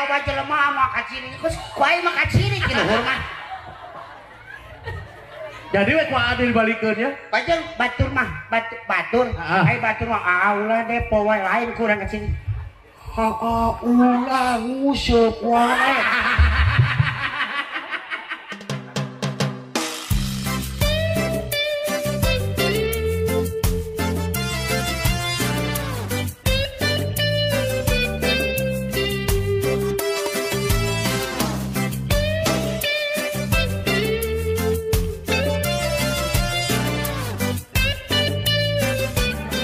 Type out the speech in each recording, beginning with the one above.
loba jelema mah kaciri geus ku aing mah kaciri kitu mah. Jadi we ku adil balikeun ya. Bajeng batur mah batur. Ai batur mah ulah depo wae lain kurang kaciri. Ulah nguseup wae.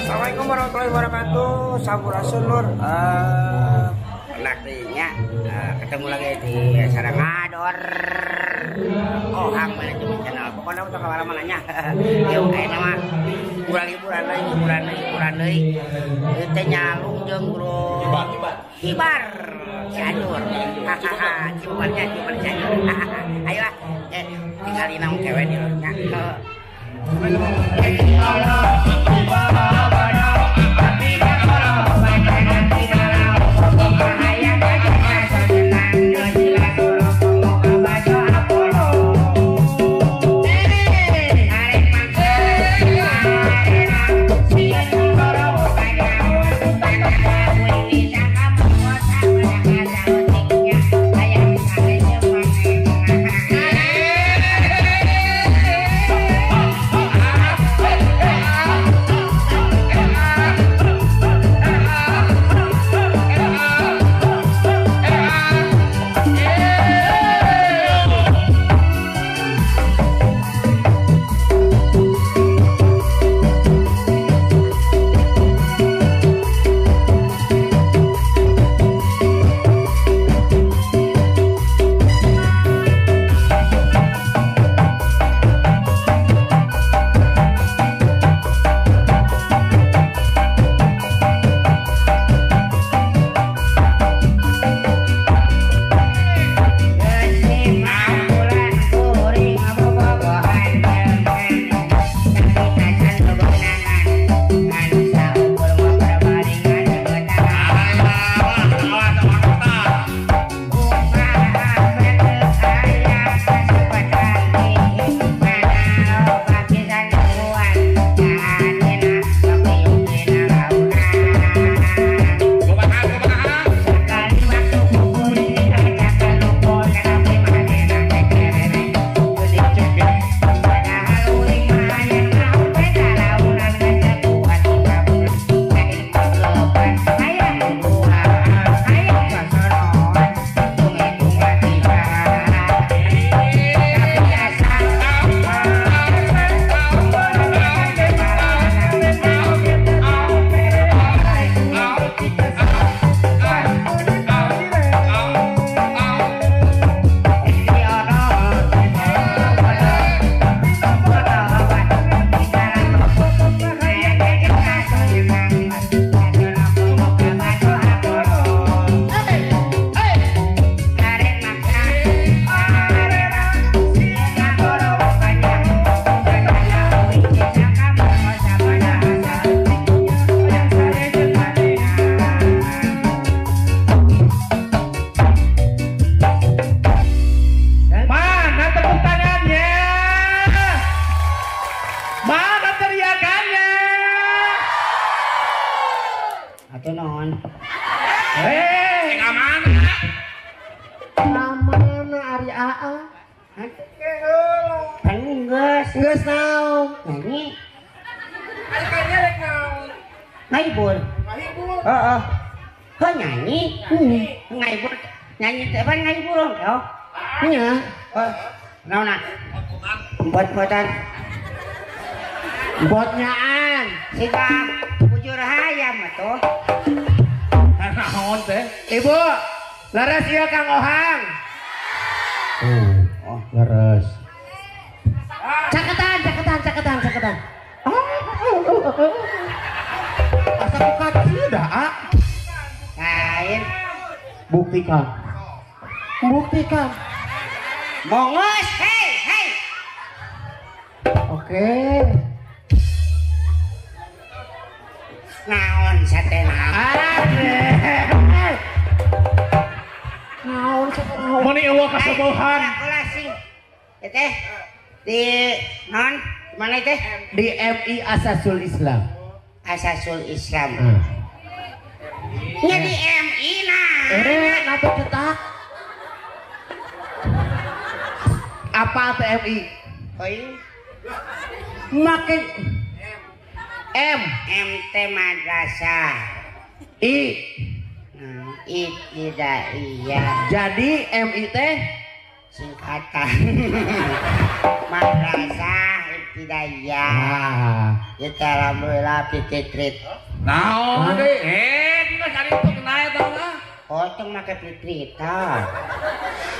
Assalamualaikum warahmatullahi wabarakatuh. Sampurasun Lur. Naktinya ketemu lagi di Sarangador. Ohang manajemen channel. Pokoknya untuk kemana-mananya. Yuk kayak nama hiburan deui. Teu nyalung jeung Bro Hibar Cianjur. Hahaha, ciumannya Cianjur. Ayolah, tinggalin nama kewe di nya. Geus naon? Nyanyi. Adiknya rek naon? Ngahibur. Ngahibur. Heeh. Kok nyanyi? Ngahibur. Nyanyi teh apa ngahibur kau? Nya. Naonna? Bot-botan. Botnyaan. Siga bujur hayam atuh. Naon teh? Ibu, laras ieu Kang Ohang. Oh, leres. Caketan. Asa buka tidak, Lain. Buktikan. Mongos, hei. Oke. Naon satena? Moni eueuh kasabohan. Ulah sing. Teh di non mana teh? Di MI Asasul Islam. Asasul Islam. Nya di MI nah. Napa cetak? Apa teh MI? Oi. Make M teh madrasah. I. Ibtidaiyah. Jadi MI teh Singkatan. Madrasah Ibtidaiyah. Ya alhamdulillah pititrit. naon deui? Dina cari itu nae tah lah. Oh, tong make pitrita.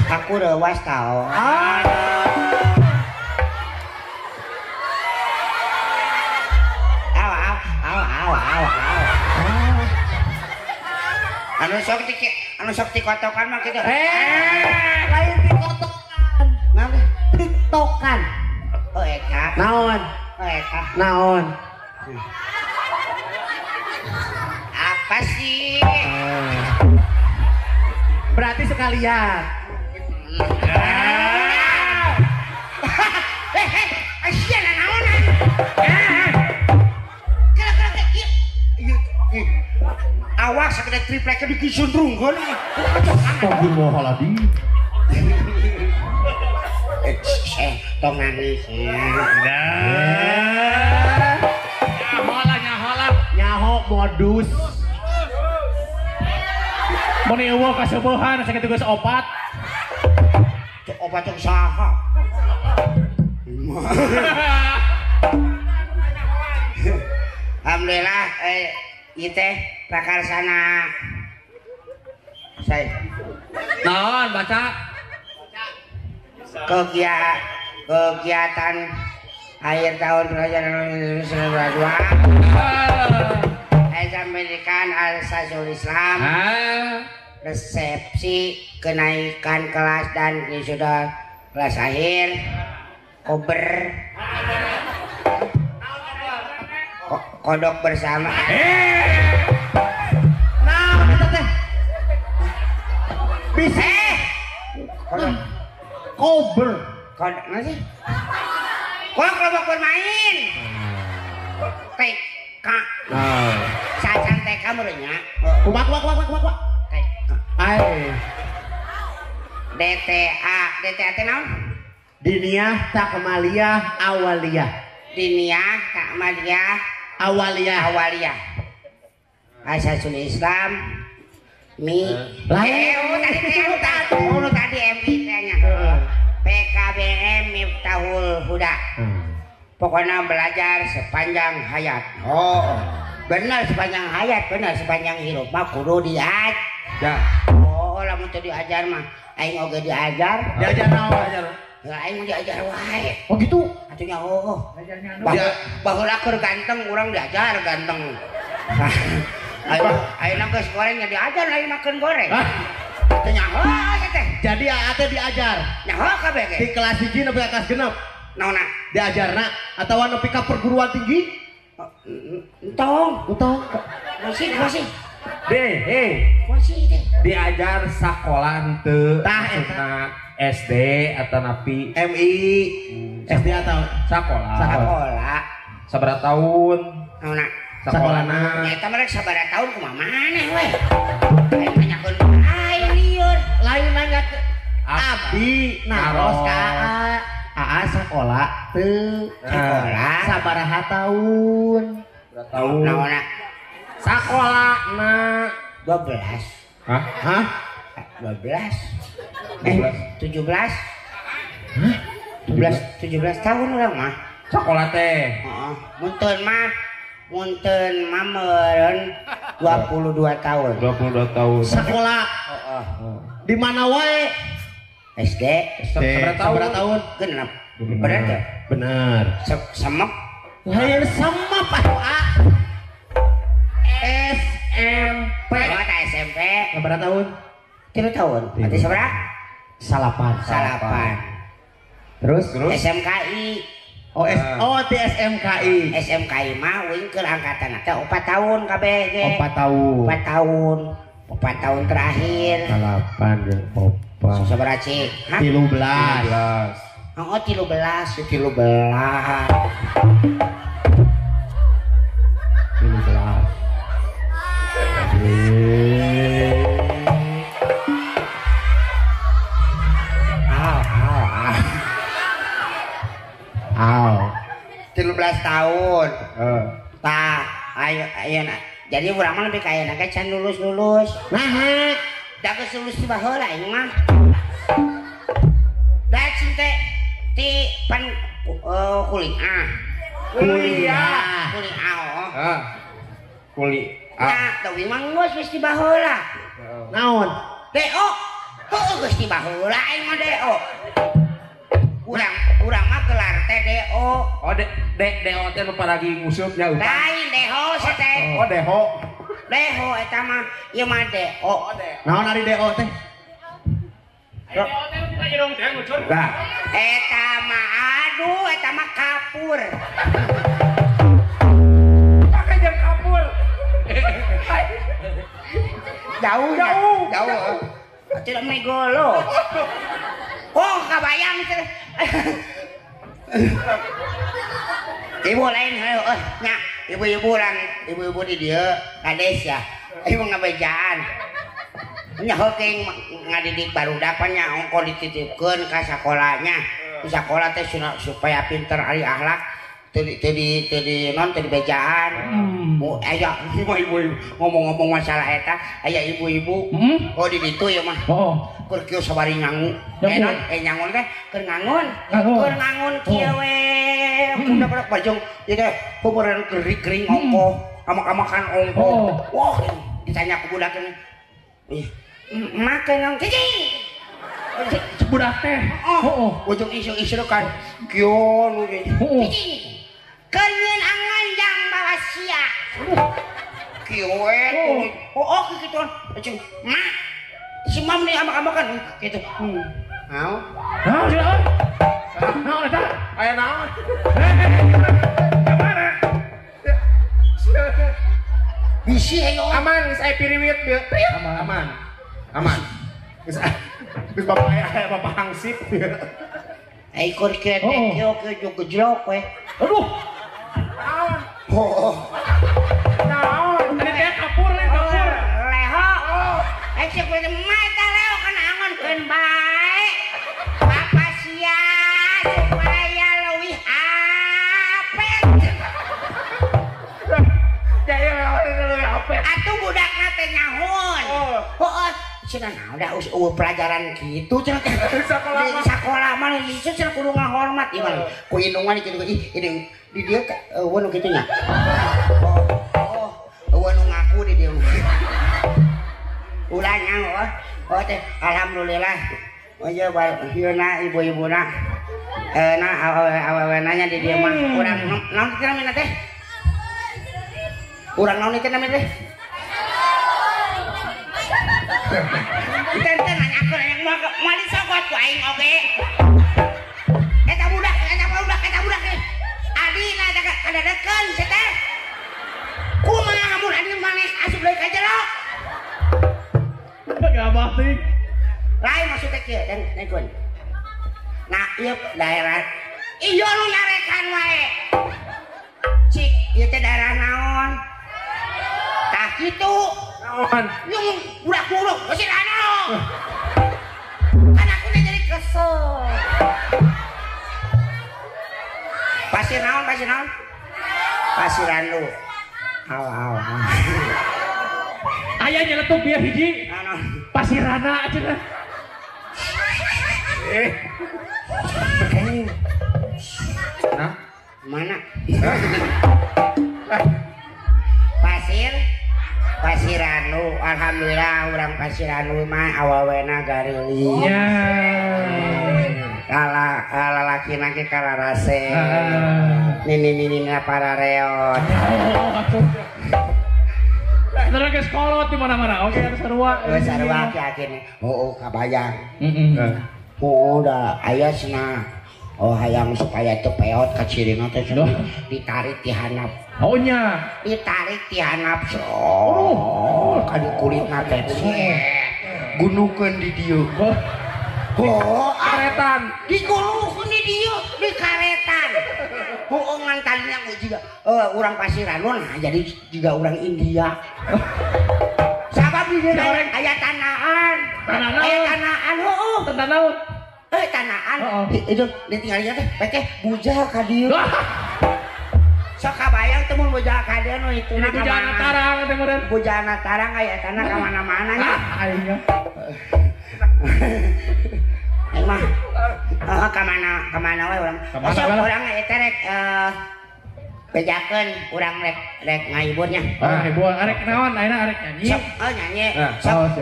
Aku rewas tau. Aw. Anu sok dikotokan mah kitu. Lain dikotokan. Naon? TikTokan. Oh eta. Naon? Oh eta. Naon? Apa sih? Berarti sekalian. Asyik naon? Awak sakit triplek ke dikisun rungkon. Astagfirullahaladzim. Tong nangis. Nyaho modus. Moni eueuh kasabohan sakitu geus opat. Cok obat cok saha. Alhamdulillah ieu teh prakarsana saya Naon baca? kegiatan akhir tahun pelajaran 2022 Pendidikan Al-Asasul Islam, resepsi kenaikan kelas dan wisuda kelas akhir, kober kodok bersama. Nah, kita teh bisa kober. Kodok mana sih? Kok kelompok bermain? TK. Sacan TK menurutnya. Kumak. Ai. DTA teh naon? Diniyah takmaliyah awaliyah. Diniyah takmaliyah awaliyah. Asasul Islam tadi MI tanya. PKBM Miftahul Huda. Pokoknya belajar sepanjang hayat. Oh, benar sepanjang hayat, benar sepanjang hidup mah kudu diajar. Oh, lamun teu diajar mah aing oge diajar. Diajar naon ajar? Ya aing mah diajar wae. Oh gitu. Atunya baheula keur ganteng urang diajar ganteng. Ayeuna geus goreng nya diajar lain makan goreng. Atunya teh. Jadi ate diajar. Nyaho kabeh ge. Di kelas 1 nepi ka kelas 6. Naonna? Diajarna atawa nepi ka perguruan tinggi? Entong. Masih. Masih teh. Diajar sakola teu Tah maksudna SD atau napi MI SD atau sakola. Sakola. Sabaraha taun? Naonna? Sakolana. Eta mah rek sabaraha taun kumaha maneh we. Aing nanyakeun aing lieur. lain nanya ke abdi naros ka AA sekolah teu Sekolah. sabaraha taun Naonna? Sakolana 12. hah 12. 17. 17 tahun urang mah. sakola teh. Heeh. Munteun mah meureun 22 tahun. 22 tahun. sekolah di mana wae SD. sabaraha tahun Genep. Bener teh? bener Semek. lain sama Pak SMP Oh, ta SMP. sabaraha tahun 3 tahun. Berarti sabaraha? Salapan. terus SMKI. di SMKI SMKI mah wingkeul angkatan teh 4 tahun kabeh ge. 4 tahun 4 tahun. 4 tahun terakhir. 8 jeung 4. Sabaraha cik? Hah? 13. Oh 13. 13 tahun. Tah, ayo na. Jadi urang mah lebih kaya na can lulus. Nah, da geus lulus ti baheula aing mah. Da cinta ti pan kuliah. Kuliah. Nah, tapi mah geus ti baheula. Naon? DO. Heuh geus ti baheula aing mah DO. Urang mah gelar teh DO. Oh, DO teh nu paragi ngusupnya upah. Lain DO teh. Oh, DO. DO eta mah ieu mah DO. Naon ari DO teh? Nah, Eta mah aduh, eta mah kapur. pakai jeung kapur. Jauh. Tidak megolo. Oh, kabayang teh. Ibu lain nya, ibu-ibu orang, ibu-ibu di dieu kades ya. Ibu ngabejaan. Nya heuking ngadidik barudak nya ongko dititipkeun ka sakolahnya. Di sakolah teh supaya pinter ari akhlak teu di bejaan. Aya ibu-ibu ngomong-ngomong masalah eta, aya ibu-ibu. Oh di ditu ya mah. Keur kieu sabari nyangu. Nyangun teh keur ngangun. Keur ngangun kieu we. Udah bajong ieu teh peubeureuan kering ongko, amak-amakan ongko. Wah, ditanya ku budak teh. Makan yang cicing. Budak teh. Ujung isu-isu kan. Kieu nu cicing. Keunyeun anganjang bawa sia. Kieu we. Kitu. Ujung. Mak. Si mam nih amak-amakan gitu. Naon? Naon sih naon? Naon eta? Aya naon? Gimana? Bisi ayo. Aman, geus aya piriwit dieu. Aman. Geus bapak aya bapak hangsip. Ekor kretek yo ke gejlok we. Aduh. Naon? Ini teh kapur nih kapur. Leho. Cek we mah teh leho kana angonkeun bae. Bapak sia supaya leuwih apet. Jadi apet. Atuh budakna teh nyahun. Heuh. Cenah naon da pelajaran kitu cenah teh. Di sakolah mah ieu cenah kudu ngahormat ieu mah. Ku indungan kitu ini di dieu eueuh kitu nya. Eueuh nu ngaku di dieu. Ulah nyaho. Oh teh alhamdulillah. Oh ieu hieuna ibu-ibuna. Awewe-awewenanya di dieu mah. Urang naon teh namina teh? Urang naon teh namina teh? Enten nanyakeun aya moal disogot ku aing oge. Eta budak. Adina kada deken sia teh. Kumaha mun adi maneh asup deui ka jero? Gabah teh. Lain maksudnya kieu dan negun. Nah, ieu daerah ieu nu nyarekan wae. Cik, ieu teh daerah naon? Tah kitu. Naon? Yung budak-budak geus anu. Kan aku jadi kesel. Pasir naon? Pasiran lu. Aw. Aya nyeletuk bieu hiji. Naon? Pasirana cenah. Nah, Mana? Pasiranu, alhamdulillah orang Pasiranu mah awawena garili. Ya. Lalaki nake kalarase. Nini para reot. Terus ke sekolah di mana-mana. Oke, ada sarua. Sarua yakin. Kabayang. Udah aya cenah. Hayang supaya teu peot ka cirina teh ditarik ti handap. Ohnya ditarik ti hanap Kali kulit nate gunukeun di dieu. karetan. digulukeun di dieu di karetan. Ngan tadinya juga urang Pasiranun jadi juga urang India. Sabab di dieu aya tanahan. Aya tanahan heueuh. Tanda naon? Tanahan. Itu ditinggalnya teh peke bujal ka dieu. Sok kabayang teu mun bujal ka dieu nu itu na Bujana tarang teh meureun. bujana tarang aya tanah ka mana-mana nya. Aing Emang kemana we orang besok orang eta rek bejakeun urang rek ngaiburnya hibur arek naon ayeuna arek nyanyi sok nyanyi sok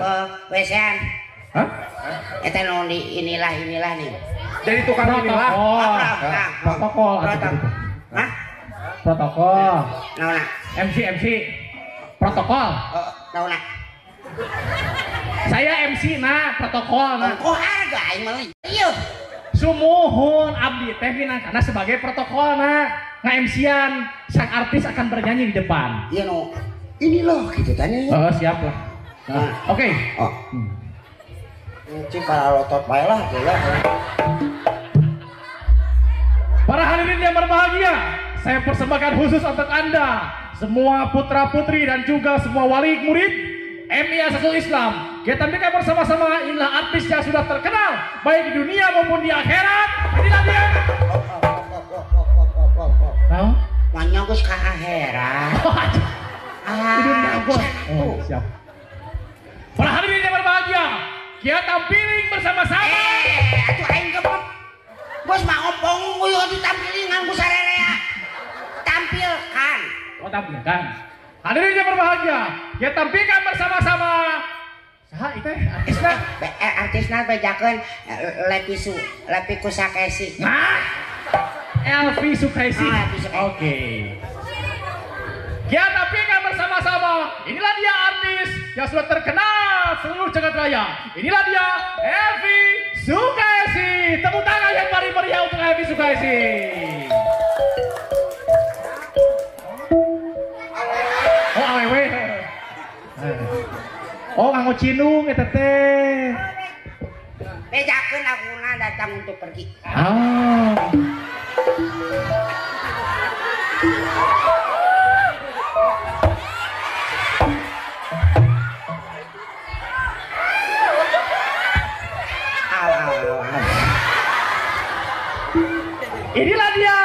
wesean hah eta nu di inilah nih Jadi tukang inilah. protokol hah protokol naona MC protokol naona saya MC na protokol na kok harga aing mah ieu sumuhun abdi teh minangkana sebagai protokol na nga-MC-an sang artis akan bernyanyi di depan. Iya no, ini loh gitu tanya. Oh siap lah. Nah, oke. Oh. Cing kalau lotot bae lah, ya. Para hadirin yang berbahagia, saya persembahkan khusus untuk Anda, semua putra-putri dan juga semua wali murid MI Asasul Islam. Kita tampilkan bersama-sama inilah artis yang sudah terkenal baik di dunia maupun di akhirat. Inilah dia. Manyong geus ka akhirat. Oh, siap. Para hadirin yang berbahagia, kita tampilin bersama-sama. Atuh aing kepep. Bos mah ngopong kuyu ditampilin ngan ku sarerea. Tampilkan. Oh, tampilkan. Hadirin yang berbahagia, kita tampilkan bersama-sama. Saha itu artisna? Artisna bejakeun Lepi Kusakesi. Nah, Elvi Sukaisi. Oke. Kita tampilkan bersama-sama. Inilah dia artis yang sudah terkenal seluruh jagat raya. Inilah dia Elvi Sukaisi. Tepuk tangan yang paling meriah untuk Elvi Sukaisi. Oh awewe. Oh nganggo cinung eta teh. Bejakeun aguna datang untuk pergi. Ah. Inilah dia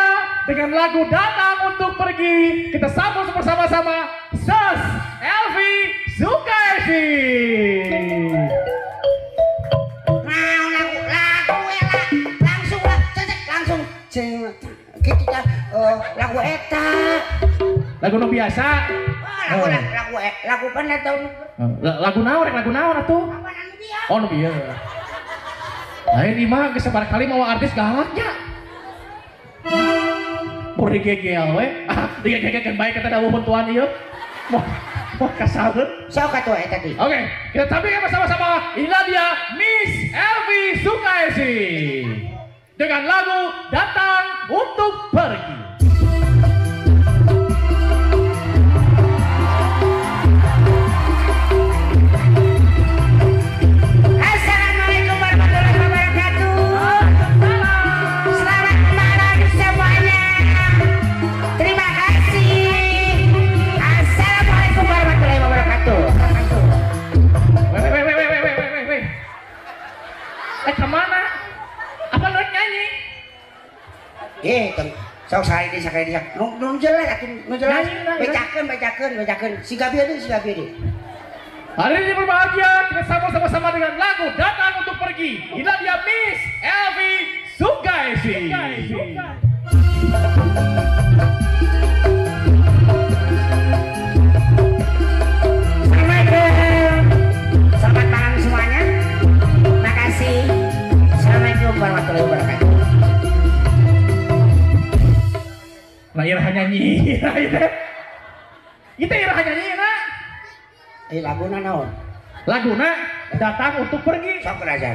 dengan lagu Datang Untuk Pergi. Kita sambut bersama-sama Sus Elvi Sukaisi. Nah, langsung gitu kan lagu eta. Lagu no biasa. Lagu pan atau Lagu naon atuh? Oh no bieu. Lain imah geus sabar kali mawa artis galaknya. Pur digegel we. Digegel bae kita da bantuan ieu. Wah kasageut. sok atuh eta teh. Oke, kita tampilkan bersama-sama. Inilah dia Miss Elvi Sukaisi dengan lagu Datang Untuk Pergi. Assalamualaikum warahmatullahi wabarakatuh. Selamat malam semuanya. Terima kasih. Assalamualaikum warahmatullahi wabarakatuh. Weh. Kemana? Apa lu nyanyi? Sok sakali di. Nu jelek atuh, nu jelas. Bejakeun. Siga bieu deui. Hari ini berbahagia, kita sama-sama dengan lagu Datang Untuk Pergi. Inilah dia Miss Elvi Sukaisi. Selamat malam semuanya. Makasih. Assalamualaikum warahmatullahi wabarakatuh. Nah, iraha nyanyi. Itu iraha nyanyi na. Laguna naon? Laguna Datang Untuk Pergi. Sok raja.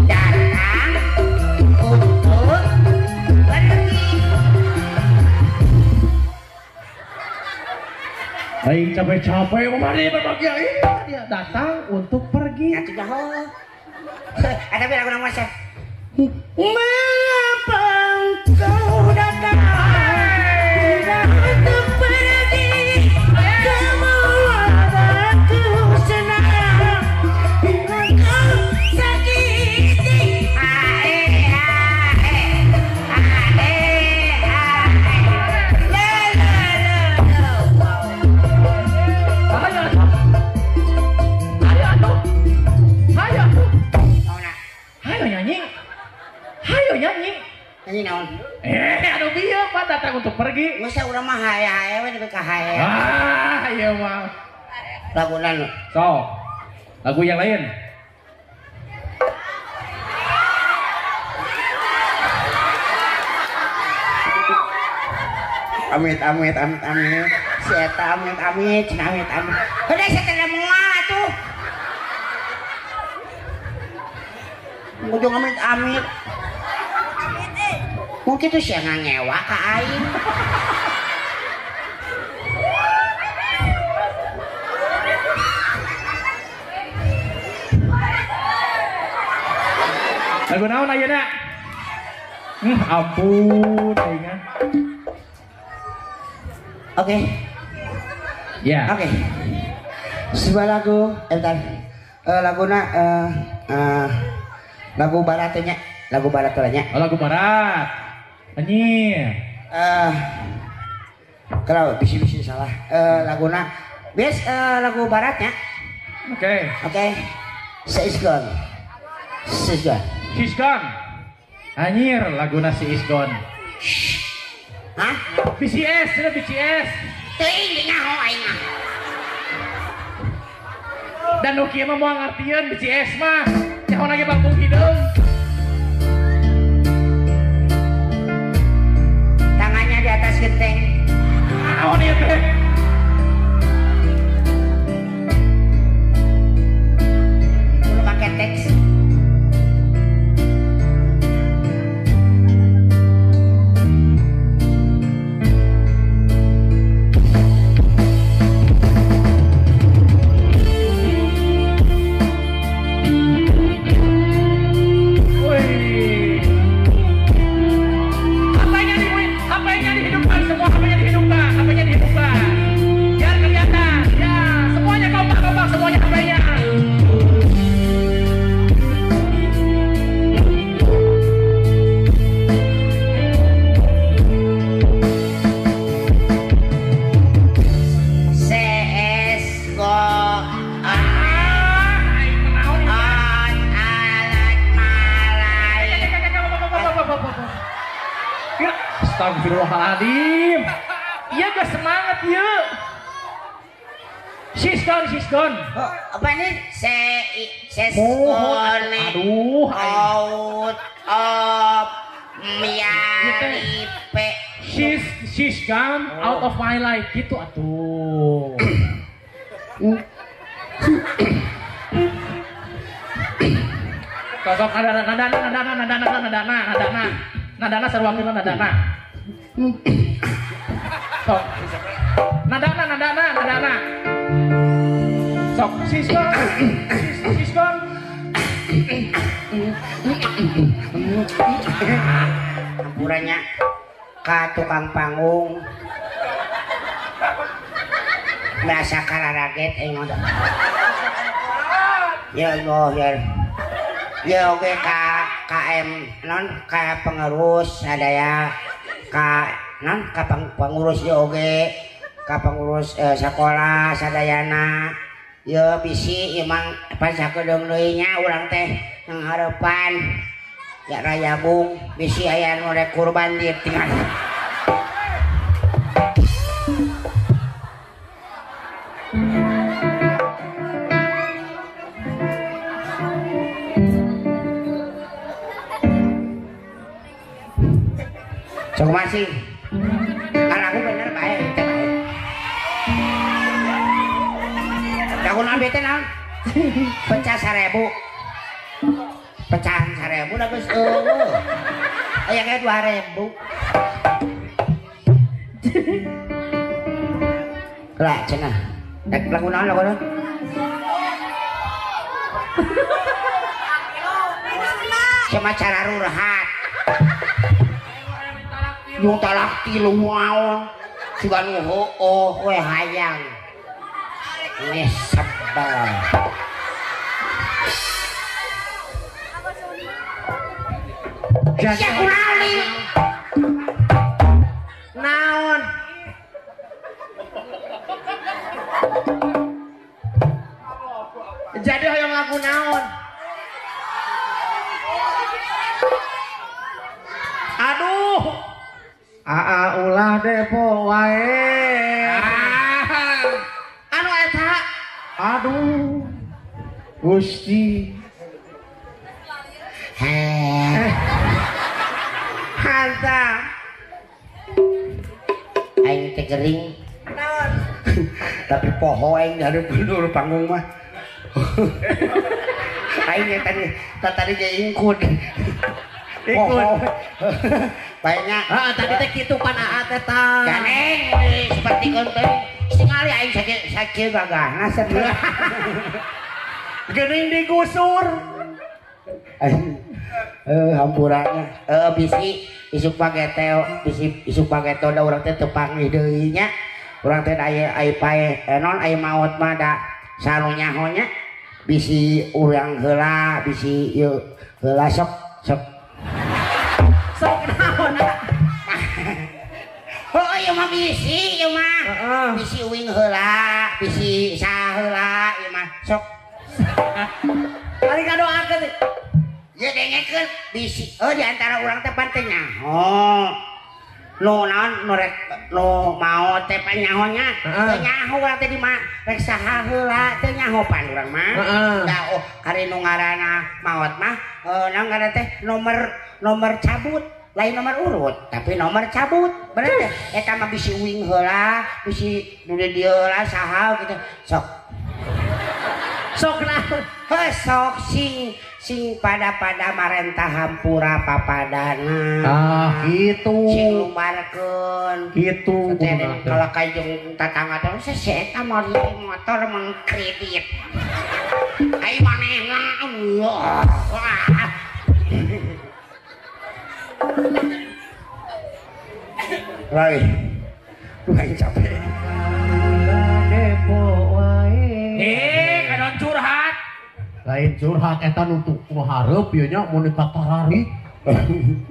Datang Aing capek-capek kemarin berbahagia dia datang untuk pergi. Atuh dah. Ada lagu nama saya. Mengapa kau datang untuk pergi? Kamu aku senang bila kau sakiti. Hayo nyanyi. Nyanyi naon? Aduh bieu Pak datang untuk pergi. Masa urang mah hae-hae we nepi ka hae. Iya mah. Laguna nu. So, lagu yang lain. Amit. Si eta amit. Udah saya tidak mau tuh. Ujung amit. Mungkin tuh siang ngewa ka aing. Lagu naon ayeuna? Ampun aing. Oke. Ya. Oke. Sebuah lagu, bentar. Laguna lagu barat nya. Lagu barat nya. Oh, lagu barat. Anjir. Kalau bisi-bisi salah. Laguna bias lagu baratnya. Oke. She's gone. She's gone. Anjir, laguna si is gone. Hah? BCS, sudah BCS. Teuing nyaho aing mah. Dan nu kieu mah moal ngartieun BCS mah. Nyaho lagi bangkung hideung. Tangannya di atas genteng. Naon ieu teh? Kudu pakai teks. Astagfirullahaladzim. Iya gak semangat ya. She's gone. Oh, apa ini? She's Mohon. gone. Aduh. Out of miaripe. She's gone out of my life gitu atuh. Sosok nadana sarwakilna nadana. Sok. Nadana. Sok she's gone. Ampurannya ka tukang panggung. Biasa kararaget engon. Ya Allah ya. Ya oke KM non ka pengurus sadaya ka non ka pengurus ya oke ka pengurus sekolah sadayana ya bisi emang pas sakedeung deui nya urang teh yang harapan ya Rayagung bisi aya nu rek kurban dieu tinggal. Sok masih. Kalau aku bener baik, kita baik. Aku nambil tenang. Pecah 1000. Pecahan 1000 dah geus eueuh. Aya kayak 2000. Lah cenah. Dek lagu naon lagu naon? Sama cara rurhat. Yung talak tilu waon. Siga nu heueuh we hayang. Ini sebel. Jadi kunali. Naon? Jadi hoyong lagu naon? Aduh. Ulah depo wae. Anu eta. Aduh. Gusti. Hantam. Aing teh gering. Naon? Tapi poho aing dari bener panggung mah. Aing tadi ge ingkun. Ikut. Baiknya. Tadi teh kitu pan aa teh tah. Ganeng seperti konten. Ningali aing sakit gagahna sebelah. Geuning digusur. Hampurannya. Bisi isuk pageteo, bisi isuk pageteo da urang teh teu panggih deui nya. Urang teh aya pae non aya maot mah da saru nyahonya. Bisi urang heula, bisi ieu heula sok naon? Oh ieu mah bisi ieu mah. Bisi uing heula, bisi saheula ieu mah sok. Ari ngadoakeun. Ya dengekeun bisi di antara urang teh pan teh nyaho. Nu naon nu mau teh panyahonya. Teu nyaho urang teh di mah rek saha heula teu nyaho pan urang mah. Da ari nu ngaranna maot mah naon ngaranna teh nomor cabut. Lain nomor urut, tapi nomor cabut. Bener teh eta mah bisi uing heula, bisi nu di dieu lah saha gitu. Sok naon? Sok sing pada marentah hampura papadana. Gitu. Sing lumbarkeun. Gitu. Kalau kajeng tatangga teh si eta mau motor mengkredit. Ai manehna. Lai. Bukan capek. Depo wae. Kadon curhat. Lain curhat eta nuntut hareup ieu nya mun katarari.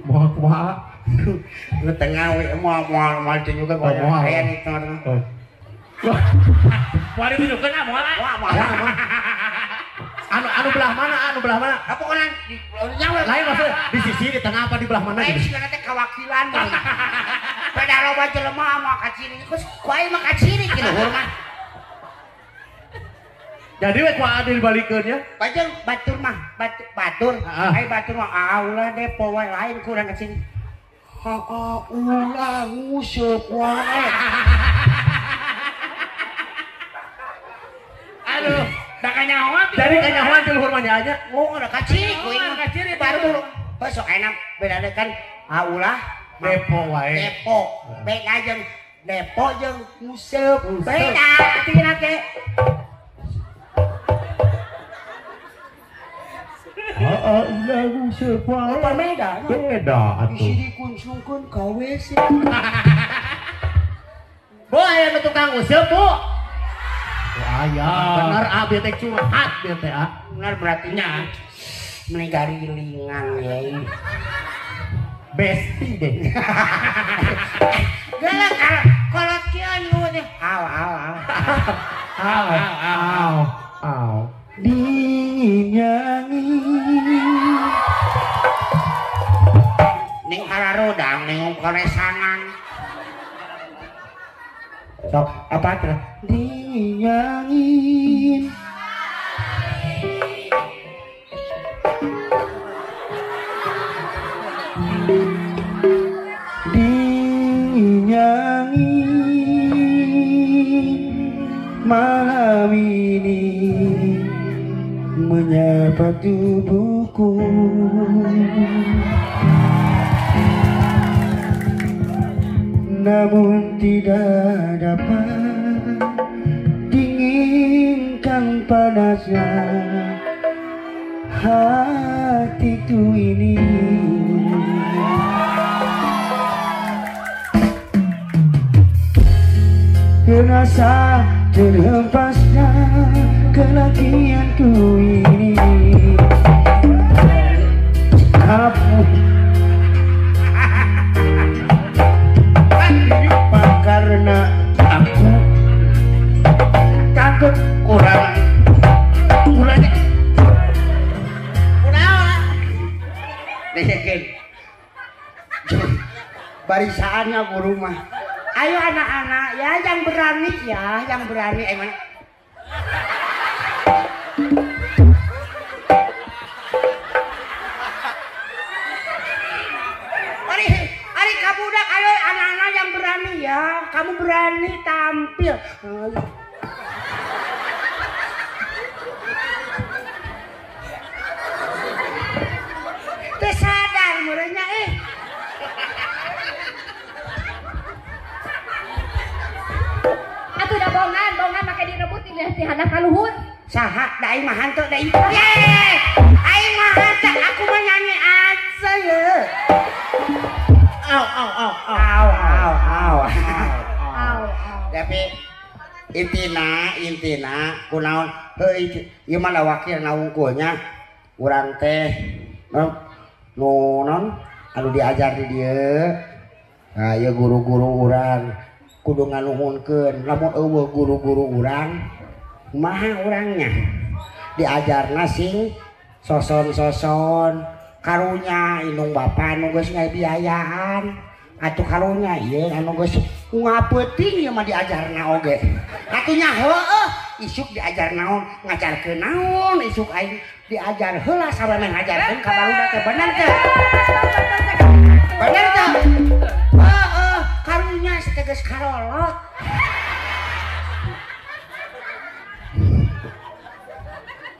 Moal Lu tengah we moal teh juga moal. Aya di tengah. Mari tunjukkeun ah moal. Anu belah mana? Apa kan di nyawa Lain maksudnya di sisi di tengah apa di belah mana lain gitu? sih teh kawakilan. Pada loba jelema mah kaciri geus kuai mah kaciri gitu hormat. Jadi we ku adil balikeun nya. Bajeng batur mah batur. Ai batur mah ulah depo wae lain kurang kaciri. Ulah nguseup wae. Aduh, da kanyahoan. Jadi kanyahoan teh luhur mah nya. Oh, ada kaciri kuing mah kaciri batur. Besok enak bedana kan ulah Depo wae. depo. Beda jeung depo jeung nguseup. Beda artina teh. Ulah nguseup wae. Apa beda? Beda atuh. Isi dikunsungkeun ka WC. Bu aya nu tukang nguseup, Bu. Aya, bener abi teh curhat dia teh. Benar berarti nya meninggali lingan ya. Besti deh. Galak kalau kieu nu teh. Aw. Dinyanyi. Ning hararodang ning koresangan. Sok apa teh? Dinyanyi. Malam ini menyapa tubuhku, namun tidak dapat panasnya hatiku ini. Terasa terhempasnya kelakianku ini. Kamu apa karena aku takut kurang barisaannya guru mah. Ayo anak-anak ya yang berani ya, yang berani emang. Ari kamu udah ayo anak-anak yang berani ya, kamu berani tampil. Tersadar murahnya Atuh udah bongan pakai direbut di hadap kaluhur. Saha da aing mah hantu da ieu. Aing mah hantu, aku mah nyanyi aja ya. Au. Tapi intina kunaon heuh ieu mah da wakil naungkulnya urang teh non anu diajar di dieu. Nah, ieu guru-guru urang kudu nganuhunkeun lamun eueuh guru-guru urang kumaha urangnya diajarna sing soson-soson karunya indung bapa anu geus ngabiayaan atuh karunya ieu anu geus ngapeuting ieu mah diajarna oge atunya heueuh isuk diajar naon ngajarkeun naon isuk aing diajar heula sabaraha ngajarkeun ka barudak teh bener teh bener teh karunya seteges karolot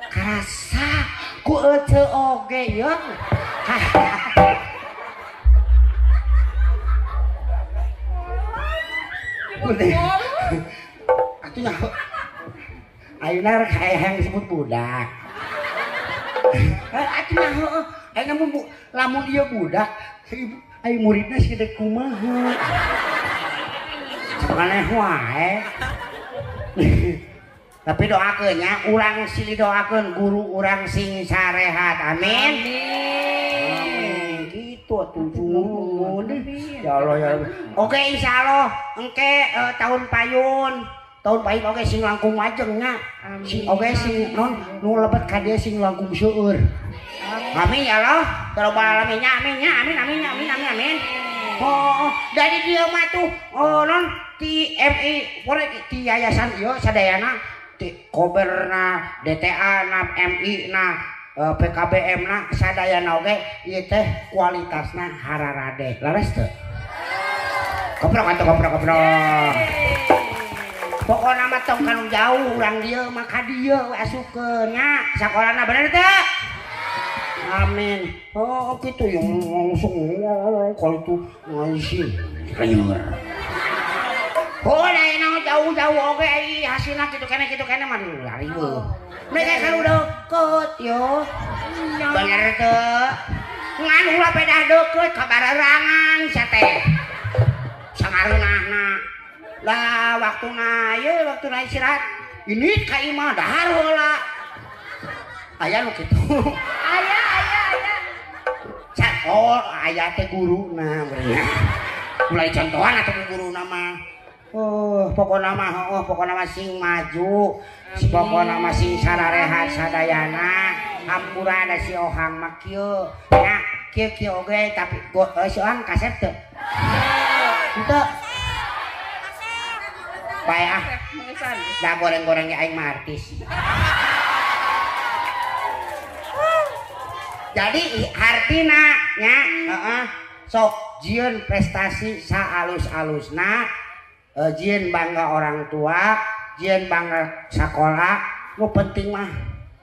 karasa ku ece oge ya atunya ayeuna kayak yang disebut budak atunya heueuh ayeuna lamun ieu budak ai muridna sidek kumaha maneh wae tapi doakeun nya urang silih doakeun guru urang sing sarehat amin amin gitu atuh nuhun ya Allah ya Allah oke insyaallah engke tahun payun oge sing langkung majeng nya sing oge sing non nu lebet ka dieu sing langkung seueur amin ya Allah terobal alamin nya amin oh dari dia mah tuh oh non ti MI pore ti yayasan ieu sadayana ti koberna DTA na MI na PKBM na sadayana oge ieu teh kualitasna hararade laras teu koprok pokona mah tong kanu jauh urang dieu mah ka dieu asukeun nya sakolana bener teu amin oh gitu yang langsung kalau itu ngaisin kayaknya oh nah jauh oke hasilnya gitu kene mah lari weh mereka kan udah deket yo bener tuh ngan ulah pedah deket kabararangan sate sangareunahna lah waktu istirahat ini ka imah dahar heula aya nu kitu Ayah. oh ayah teh guru nah mulai contohan atau guru nama pokoknya mah sing maju pokoknya mah sing sararehat sadayana hampura ada si ohang mah kieu nya kieu oge tapi si ohang kasep teu henteu bae da goreng-goreng ge aing mah artis jadi artina nya sok jieun prestasi saalus-alusna jieun bangga orang tua jieun bangga sekolah nu penting mah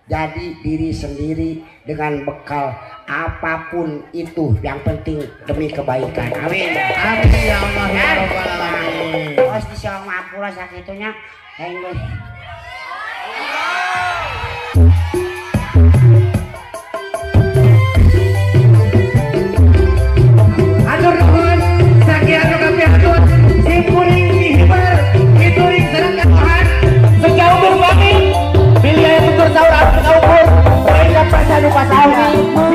jadi diri sendiri dengan bekal apapun itu yang penting demi kebaikan amin amin ya Allah ya rabbal alamin terus disiang mapura sakitunya Wassalamualaikum.